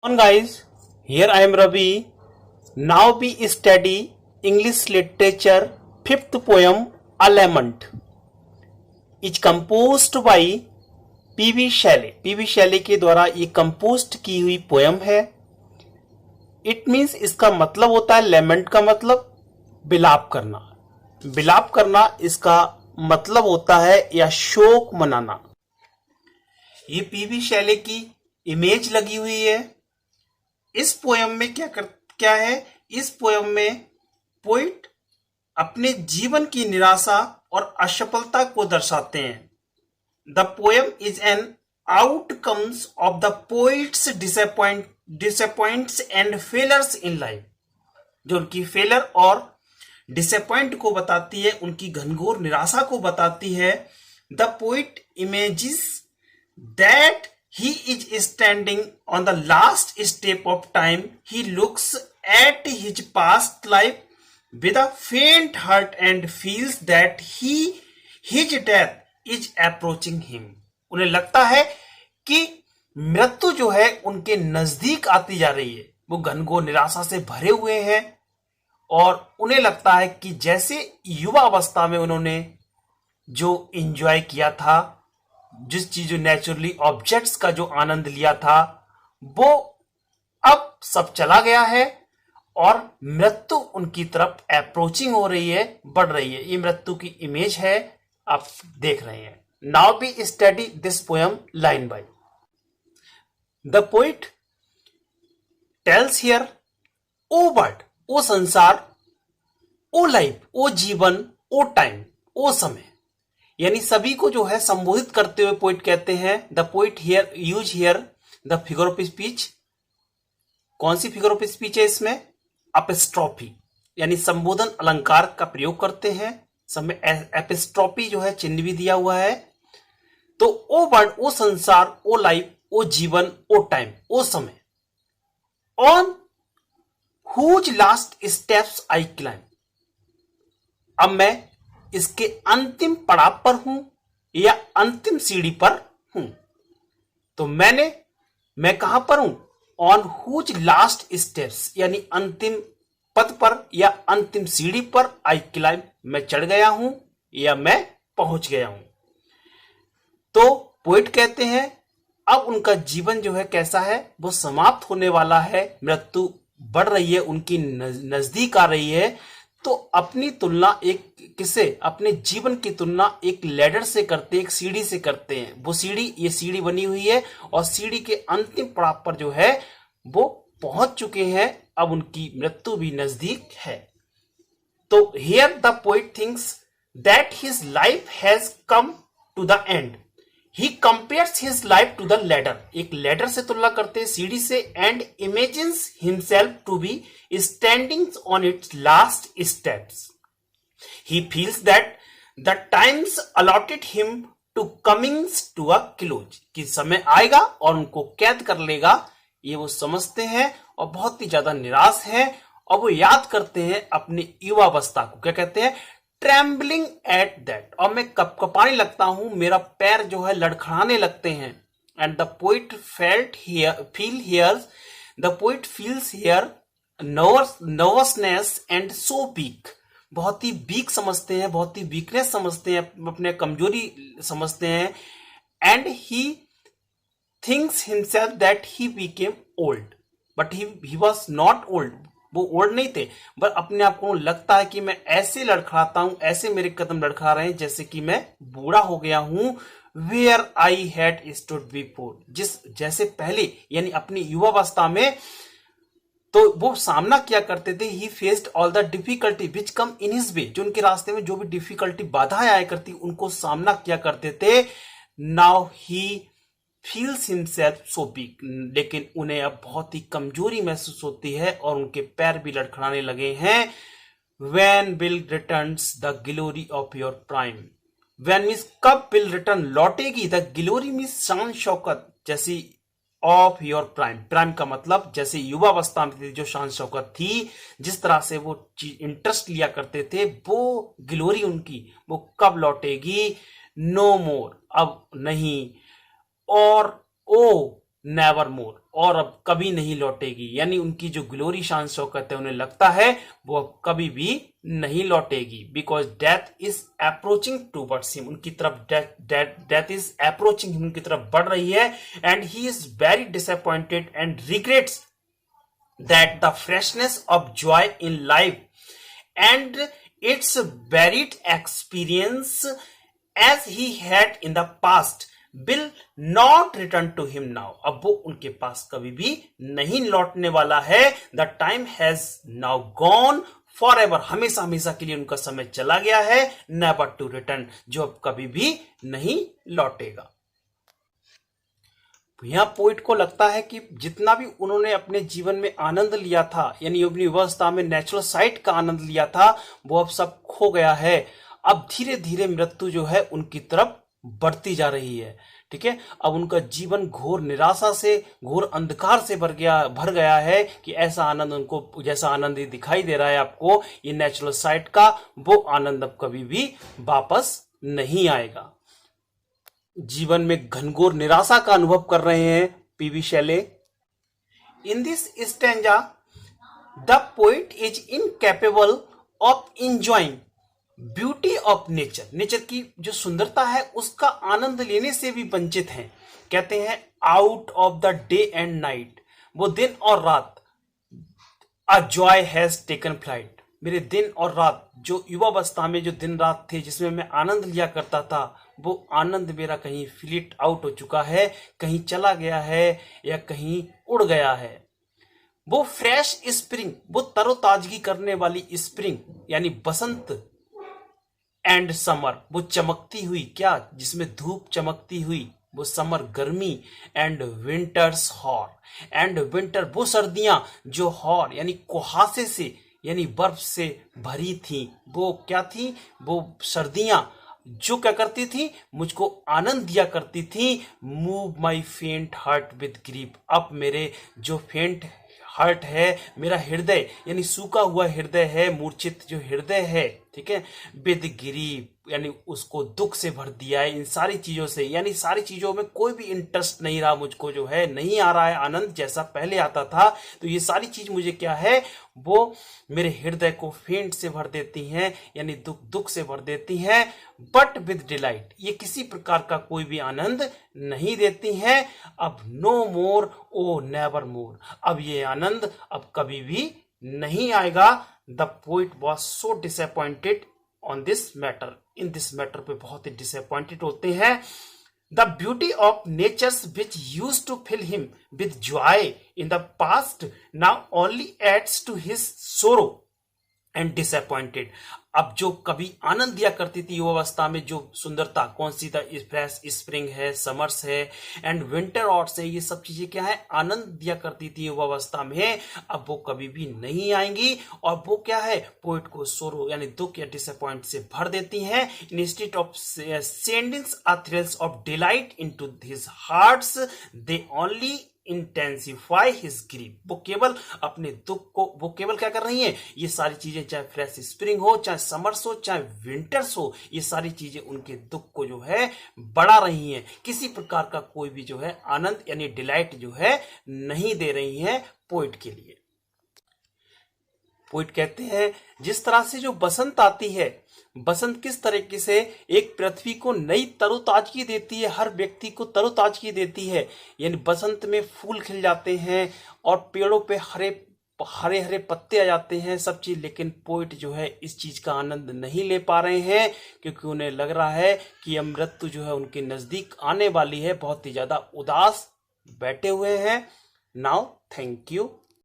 On guys, here I am Ravi. Now we study English literature fifth poem A Lament is composed by PV Shelley. PV Shelley के द्वारा ये compost की हुई poem है। It means इसका मतलब होता है लेमेंट का मतलब बिलाप करना। बिलाप करना इसका मतलब होता है या शोक मनाना। ये पीवी शैले की इमेज लगी हुई है। इस पोयम में क्या है, इस पोयम में पोइट अपने जीवन की निराशा और असफलता को दर्शाते हैं। The poem is an outcomes of the poets disappoints and failures in life. जो उनकी फेलर और डिसअपॉइंट को बताती है, उनकी घनघोर निराशा को बताती है। The poet images that he is standing on the last step of time. He looks at his past life with a faint heart and feels that his death is approaching him. उन्हें लगता है कि मृत्यु जो है उनके नजदीक आती जा रही है। वो घनघोर निराशा से भरे हुए हैं और उन्हें लगता है कि जैसे युवा अवस्था में उन्होंने जो एंजॉय किया था, जिस चीज नेचुरली ऑब्जेक्ट्स का जो आनंद लिया था, वो अब सब चला गया है और मृत्यु उनकी तरफ अप्रोचिंग हो रही है, बढ़ रही है। ये मृत्यु की इमेज है, आप देख रहे हैं। Now we study this poem line by. The poet tells here, O world, O संसार, ओ लाइफ, ओ जीवन, ओ टाइम, ओ समय, यानी सभी को जो है संबोधित करते हुए पोइट कहते हैं। The poet here use here the figure of speech. कौन सी फिगर ऑफ स्पीच है इसमें? एपिस्ट्रोफी, यानी संबोधन अलंकार का प्रयोग करते हैं। समय एपिस्ट्रोफी जो है चिन्ह भी दिया हुआ है। तो ओ वर्ड, ओ संसार, ओ लाइफ, ओ जीवन, ओ टाइम, ओ समय, on whose last steps I climb. अब मैं इसके अंतिम पड़ाव पर हूं या अंतिम सीढ़ी पर हूं। तो मैं कहां पर हूं? ऑन हुज लास्ट स्टेप्स, यानी अंतिम पद पर या अंतिम सीढ़ी पर। आई क्लाइम, मैं चढ़ गया हूं या मैं पहुंच गया हूं। तो पोइट कहते हैं अब उनका जीवन जो है कैसा है, वो समाप्त होने वाला है। मृत्यु बढ़ रही है, उनकी नजदीक आ रही है। तो अपनी तुलना अपने जीवन की तुलना एक लैडर से करते हैं, एक सीढ़ी से करते हैं। वो ये सीढ़ी बनी हुई है और सीढ़ी के अंतिम पड़ाव पर जो है वो पहुंच चुके हैं। अब उनकी मृत्यु भी नजदीक है। तो here the poet thinks that his life has come to the end. He compares his life to the ladder, एक लैडर से तुलना करते हैं, सीढ़ी से। And imagines himself to be standing on its last steps. He feels that the times allotted him to comings to a close, कि समय आएगा और उनको कैद कर लेगा, ये वो समझते हैं और बहुत ही ज्यादा निराश है। और वो याद करते हैं अपनी युवावस्था को। क्या कहते हैं? ट्रेम्बलिंग एट दैट, और मैं कपकपाने लगता हूं, मेरा पैर जो है लड़खड़ाने लगते हैं। And the poet feels here nervousness and so weak. बहुत ही वीक समझते हैं, बहुत ही वीकनेस समझते हैं, अपने कमजोरी समझते हैं। And he thinks himself that he became old, but he was not old. वो ओल्ड नहीं थे, बट अपने आप को लगता है कि मैं ऐसे लड़खड़ाता हूं, ऐसे मेरे कदम लड़खड़ा रहे हैं जैसे कि मैं बूढ़ा हो गया हूं। Where I had stood before, जैसे पहले, यानी अपनी युवावस्था में तो वो सामना किया करते थे। ही faced all the difficulty which come in his way, जो उनके रास्ते में जो भी डिफिकल्टी बाधाएं आया करती उनको सामना किया करते थे। Now he feels himself so weak, लेकिन उन्हें अब बहुत ही कमजोरी महसूस होती है और उनके पैर भी लड़खड़ाने लगे हैं। When will returns the glory of your prime. When means कब, विल रिटर्न लौटेगी, द ग्लोरी मींस शान शौकत, जैसी ऑफ योर प्राइम। प्राइम का मतलब जैसे युवावस्था में जो शान शौकत थी, जिस तरह से वो इंटरेस्ट लिया करते थे, वो ग्लोरी उनकी वो कब लौटेगी? नो मोर, अब नहीं। और ओ नेवर मोर, और अब कभी नहीं लौटेगी। यानी उनकी जो ग्लोरी शान शौकत है, उन्हें लगता है वो अब कभी भी नहीं लौटेगी। Because death is approaching towards him, उनकी तरफ डेथ इज अप्रोचिंग हिम, उनकी तरफ बढ़ रही है। And he is very disappointed and regrets that the freshness of joy in life and its varied experience as he had in the past will not return to him now। अब वो उनके पास कभी भी नहीं लौटने वाला है। The time has now gone forever, हमेशा हमेशा के लिए उनका समय चला गया है। Never to return, जो अब कभी भी नहीं लौटेगा। यहां पोइट को लगता है कि जितना भी उन्होंने अपने जीवन में आनंद लिया था, यानी अपनी अवस्था में नेचुरल साइट का आनंद लिया था, वो अब सब खो गया है। अब धीरे धीरे मृत्यु जो है उनकी तरफ बढ़ती जा रही है। ठीक है, अब उनका जीवन घोर निराशा से, घोर अंधकार से भर गया है कि ऐसा आनंद उनको, जैसा आनंद दिखाई दे रहा है आपको ये नेचुरल साइट का, वो आनंद अब कभी भी वापस नहीं आएगा। जीवन में घनघोर निराशा का अनुभव कर रहे हैं PB Shelley. In this stanza the poet is incapable of enjoying beauty of nature, nature की जो सुंदरता है उसका आनंद लेने से भी वंचित हैं। कहते हैं out of the day and night, वो दिन और रात, a joy has taken flight, मेरे दिन और रात, जो युवावस्था में जो दिन रात थे जिसमें मैं आनंद लिया करता था, वो आनंद मेरा कहीं फ्लिट आउट हो चुका है, कहीं चला गया है या कहीं उड़ गया है। वो फ्रेश स्प्रिंग, वो तरोताजगी करने वाली स्प्रिंग यानी बसंत एंड समर, वो चमकती हुई क्या, जिसमें धूप चमकती हुई, वो समर गर्मी, and winters hoar, and winter वो सर्दियां जो हॉर यानी कुहासे से यानी बर्फ से भरी थी। वो क्या थी, वो सर्दियां जो क्या करती थी, मुझको आनंद दिया करती थी। मूव माई फेंट हार्ट विद ग्रीफ, अब मेरे जो फेंट हार्ट है, मेरा हृदय यानी सूखा हुआ हृदय है, मूर्छित जो हृदय है, ठीक है, विद ग्रीफ यानी उसको दुख से भर दिया है। इन सारी चीजों से, यानी सारी चीजों में कोई भी इंटरेस्ट नहीं रहा मुझको, जो है नहीं आ रहा है आनंद जैसा पहले आता था। तो ये सारी चीज मुझे क्या है, वो मेरे हृदय को फेंट से भर देती हैं, यानी दुख से भर देती हैं। बट विद डिलाइट, ये किसी प्रकार का कोई भी आनंद नहीं देती हैं। अब नो मोर ओ नेवर मोर, अब ये आनंद अब कभी भी नहीं आएगा। The poet was so disappointed on this matter, in this matter पे बहुत ही डिसअपॉइंटेड होते हैं। The beauty of natures which use to fill him with joy in the past now only adds to his sorrow and disappointed. अब जो कभी आनंद दिया करती थी युवावस्था में, जो सुंदरता कौन सी था, फ्रेश स्प्रिंग है, समर्स है एंड विंटर ऑट्स है, ये सब चीजें क्या है, आनंद दिया करती थी युवावस्था में, अब वो कभी भी नहीं आएंगी। और वो क्या है, पोइट को सोरो यानी दुख या डिसअपॉइंट से भर देती हैं। Instead of sending a thrills of delight into his hearts they only intensify his grief, वो केवल अपने दुख को, वो केवल क्या कर रही हैं, ये सारी चीजें चाहे फ्रेश स्प्रिंग हो, चाहे समर्स हो, चाहे विंटर्स हो, ये सारी चीजें उनके दुख को जो है बढ़ा रही हैं। किसी प्रकार का कोई भी जो है आनंद यानी डिलाइट जो है नहीं दे रही हैं पोइट के लिए। पोइट कहते हैं जिस तरह से जो बसंत आती है, बसंत किस तरीके से एक पृथ्वी को नई तरोताजगी देती है, हर व्यक्ति को तरोताजगी देती है। यानी बसंत में फूल खिल जाते हैं और पेड़ों पे हरे हरे पत्ते आ जाते हैं, सब चीज। लेकिन पोइट जो है इस चीज का आनंद नहीं ले पा रहे हैं, क्योंकि उन्हें लग रहा है कि यह मृत्यु जो है उनके नजदीक आने वाली है। बहुत ही ज्यादा उदास बैठे हुए हैं। Now thank you.